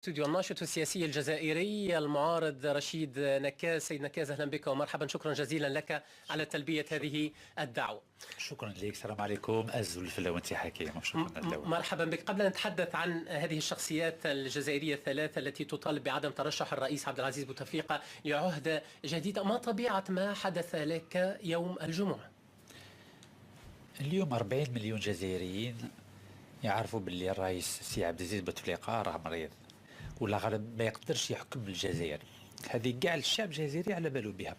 استوديو الناشط السياسي الجزائري المعارض رشيد نكاز. سيد نكاز، اهلا بك ومرحبا، شكرا جزيلا لك على تلبيه هذه الدعوه. شكرا لك، السلام عليكم. أزل الفلا وانت حكيم، شكرا لك. مرحبا بك. قبل أن نتحدث عن هذه الشخصيات الجزائرية الثلاثة التي تطالب بعدم ترشح الرئيس عبد العزيز بوتفليقة لعهدة جديدة، ما طبيعة ما حدث لك يوم الجمعة؟ اليوم 40 مليون جزائريين يعرفوا باللي الرئيس سي عبد العزيز بوتفليقة راه مريض ولا غالب ما يقدرش يحكم الجزائر. هذه كاع الشعب الجزائري على باله بها،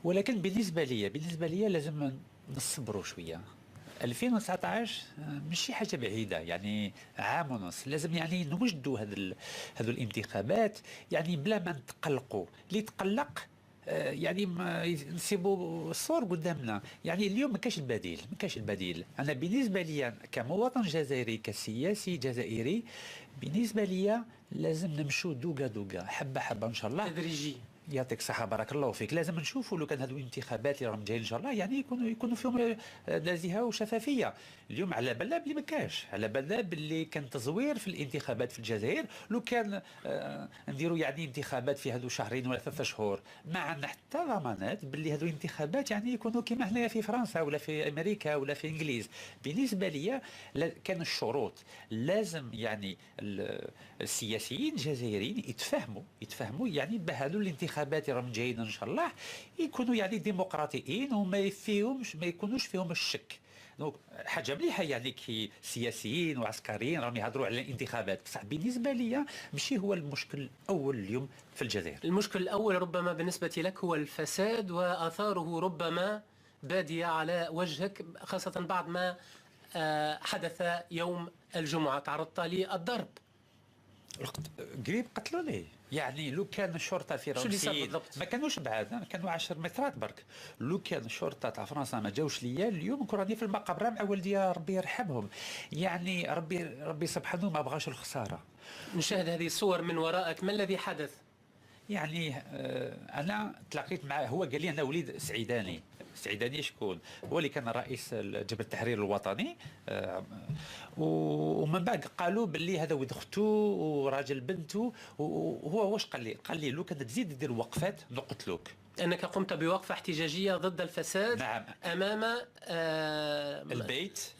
ولكن بالنسبة لي لازم نصبروا شوية. 2019 مش حاجه بعيده، يعني عام ونص. لازم يعني نوجدوا هذو الانتخابات يعني بلا ما نتقلقوا. اللي تقلق يعني ما نسيبوا الصور قدامنا. يعني اليوم ما كاش البديل. انا بالنسبه لي كمواطن جزائري كسياسي جزائري، بالنسبه لي لازم نمشوا دوقا حبه حبه ان شاء الله، تدريجي. يعطيك الصحة، بارك الله فيك. لازم نشوفوا لو كان هذو الانتخابات اللي راهم جايين ان شاء الله يعني يكونوا فيهم نزاهة وشفافية. اليوم على بالنا بلي ما كاش، على بالنا بلي كان تزوير في الانتخابات في الجزائر. لو كان نديروا يعني انتخابات في هذو شهرين ولا 3 شهور، ما عندنا حتى ضمانات بلي هذو الانتخابات يعني يكونوا كما هنايا في فرنسا ولا في امريكا ولا في انجليز. بالنسبة لي كان الشروط لازم يعني السياسيين الجزائريين يتفهموا يعني بهذو الانتخابات راهم جايين ان شاء الله يكونوا يعني ديمقراطيين وما يكونوش فيهم الشك. دونك حاجه مليحه يعني كي سياسيين وعسكريين راهم يهضروا على الانتخابات، بصح بالنسبه لي ماشي هو المشكل الاول اليوم في الجزائر. المشكل الاول ربما بالنسبه لك هو الفساد واثاره ربما باديه على وجهك، خاصه بعد ما حدث يوم الجمعه، تعرضت للضرب. قريب قتلوني. يعني لو كان الشرطه في رمسيس ما كانوش بعاد، كانوا 10 مترات برك. لو كان الشرطه تاع فرنسا ما جاوش ليا اليوم كون راني في المقبره مع والديا، ربي يرحمهم. يعني ربي سبحانه ما بغاش الخساره. نشاهد هذه الصور من ورائك، ما الذي حدث؟ يعني انا تلاقيت معه، هو قال لي انا وليد سعيداني شكون؟ هو اللي كان رئيس جبهه التحرير الوطني. ومن بعد قالوا باللي هذا ولد اخته وراجل بنته. وهو واش قال لي لو كان تزيد دير وقفات نقتلوك. أنك قمت بوقفة احتجاجية ضد الفساد. نعم. أمام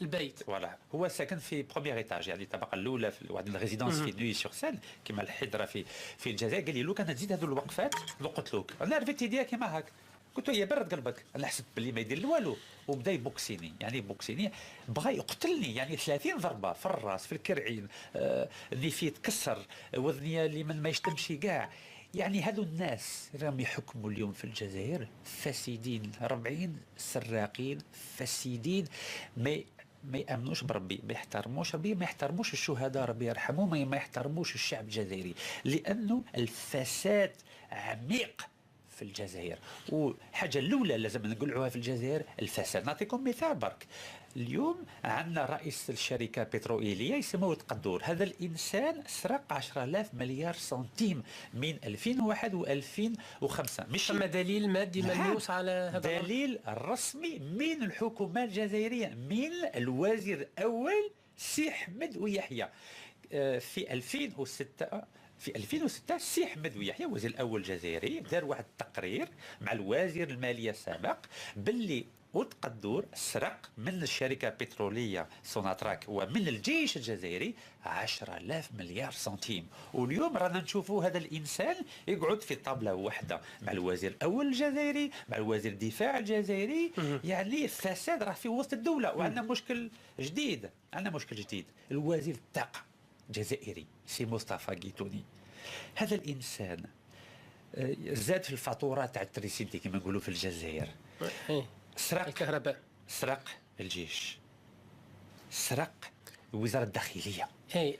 البيت. ولا هو ساكن في بروميير ايتاج، يعني الطبقة الأولى في واحد الريزيدونس في نوي سور سين كما الحضرة في الجزائر. قال لي لو كان تزيد هذو الوقفات نقتلوك. أنا عرفت يديها كيما هاك، قلت له يا برد قلبك. انا حسيت باللي ما يدير والو، وبدا يبوكسيني بغى يقتلني. يعني 30 ضربه في الراس، في الكرعين، نيفي تكسر، وذنيه اللي من ما يشتمشي كاع. يعني هذو الناس راهم يحكموا اليوم في الجزائر فاسدين، 40 سراقين فاسدين، ما يامنوش بربي، ما يحترموش ربي، ما يحترموش الشهداء ربي يرحمهم، ما يحترموش الشعب الجزائري، لانه الفساد عميق في الجزائر. وحاجه الاولى لازم نقولوها في الجزائر الفساد. نعطيكم مثال برك. اليوم عندنا رئيس الشركه بتروليه يسموه تقدور. هذا الانسان سرق 10,000 مليار سنتيم من 2001 و2005. مش ثم دليل مادي ملموس على هذا دليل رسمي من الحكومه الجزائريه، من الوزير الاول سي حمد ويحيى. في 2006 سي حمد ويحيى وزير الاول الجزائري دار واحد التقرير مع الوزير الماليه السابق باللي وتقدور سرق من الشركه البتروليه سوناتراك ومن الجيش الجزائري 10,000 مليار سنتيم. واليوم رانا نشوفوا هذا الانسان يقعد في طاوله واحده مع الوزير الاول الجزائري، مع الوزير الدفاع الجزائري. يعني الفساد راه في وسط الدوله. وعندنا مشكل جديد، الوزير الطاقه جزائري سي مصطفى قيتوني. هذا الانسان زاد في الفاتوره تاع التريسيتي كما نقولوا في الجزائر. سرق الكهرباء، سرق الجيش، سرق وزاره الداخليه.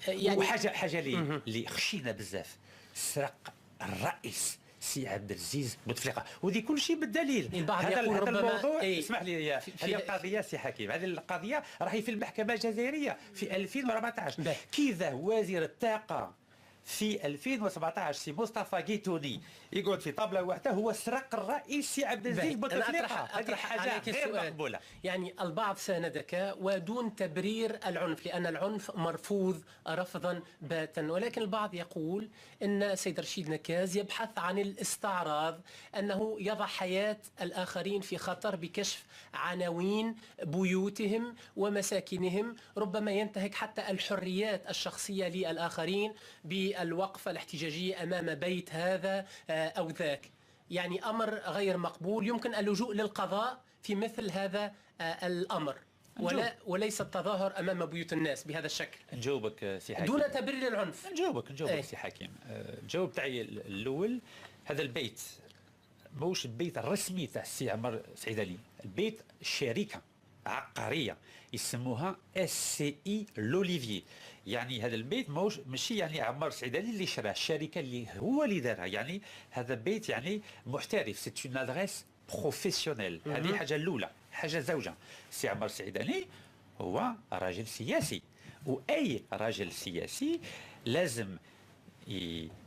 يعني وحاجه اللي خشينا بزاف، سرق الرئيس سي عبد العزيز بوتفليقه. ودي كل شيء بالدليل. البعض يقول هذا ربما الموضوع اسمح لي، هذه القضيه سي حكيم، هذه القضيه راهي في المحكمه الجزائريه في 2014. كذا وزير الطاقه في 2017 سي مصطفى قيتوني يقعد في طابله واحده هو السرق الرئيسي عبد العزيز بوتفليقه. هذه حاجه غير مقبوله. يعني البعض ساندك ودون تبرير العنف، لأن العنف مرفوض رفضا باتا، ولكن البعض يقول أن السيد رشيد نكاز يبحث عن الاستعراض، أنه يضع حياة الآخرين في خطر بكشف عناوين بيوتهم ومساكنهم، ربما ينتهك حتى الحريات الشخصية للآخرين بالوقفة الاحتجاجية أمام بيت هذا أو ذاك. يعني أمر غير مقبول، يمكن اللجوء للقضاء في مثل هذا الأمر وليس التظاهر أمام بيوت الناس بهذا الشكل. نجاوبك سي حكيم دون تبرير العنف. نجاوبك سي حكيم. الجواب تاعي الأول، هذا البيت موش البيت الرسمي تاع السي عمر سعيد علي، البيت شركة عقارية يسموها SCI لوليفي. يعني هذا البيت ماشي يعني عمار سعيد علي اللي شراه، الشركه اللي هو اللي دارها. يعني هذا بيت يعني محترف، سي اون ادريس بروفيسيونيل. هذه حاجه الاولى. حاجه زوجه، سي عمار سعيد علي هو راجل سياسي، واي راجل سياسي لازم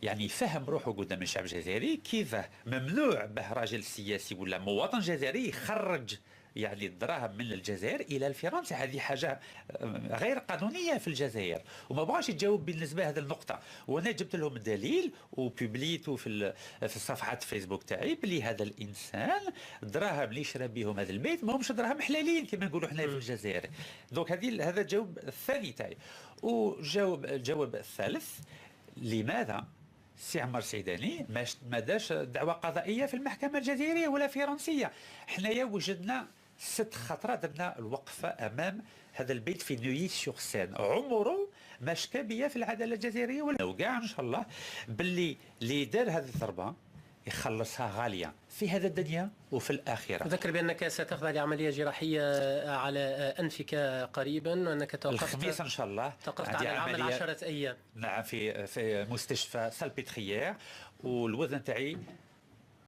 يعني يفهم روحه قدام الشعب الجزائري كيف ممنوع به راجل سياسي ولا مواطن جزائري يخرج يعني الدراهم من الجزائر الى فرنسا. هذه حاجه غير قانونيه في الجزائر، وما بغاش يتجاوب بالنسبه لهذه النقطه. وانا جبت لهم الدليل وبوبليته في صفحه فيسبوك تاعي بلي هذا الانسان الدراهم اللي شرى بهم هذا البيت ماهمش دراهم حلالين كما نقولوا احنا في الجزائر. دونك هذا الجواب الثاني تاعي. الجواب الثالث، لماذا سي عمار سعيداني ما داش دعوى قضائيه في المحكمه الجزائريه ولا فرنسيه؟ حنايا وجدنا 6 خطرات درنا الوقفه امام هذا البيت في نوي سور سين، عمره ما شكا بيا في العداله الجزائريه ولا وكاع ان شاء الله باللي اللي دار هذه الضربه يخلصها غاليه في هذا الدنيا وفي الآخرة. أذكر بأنك ستخضع لعملية جراحية على أنفك قريبا، وأنك توقفت الخميس إن شاء الله. توقفت على العمل 10 أيام. نعم، في مستشفى سالبيتريير، والوزن تاعي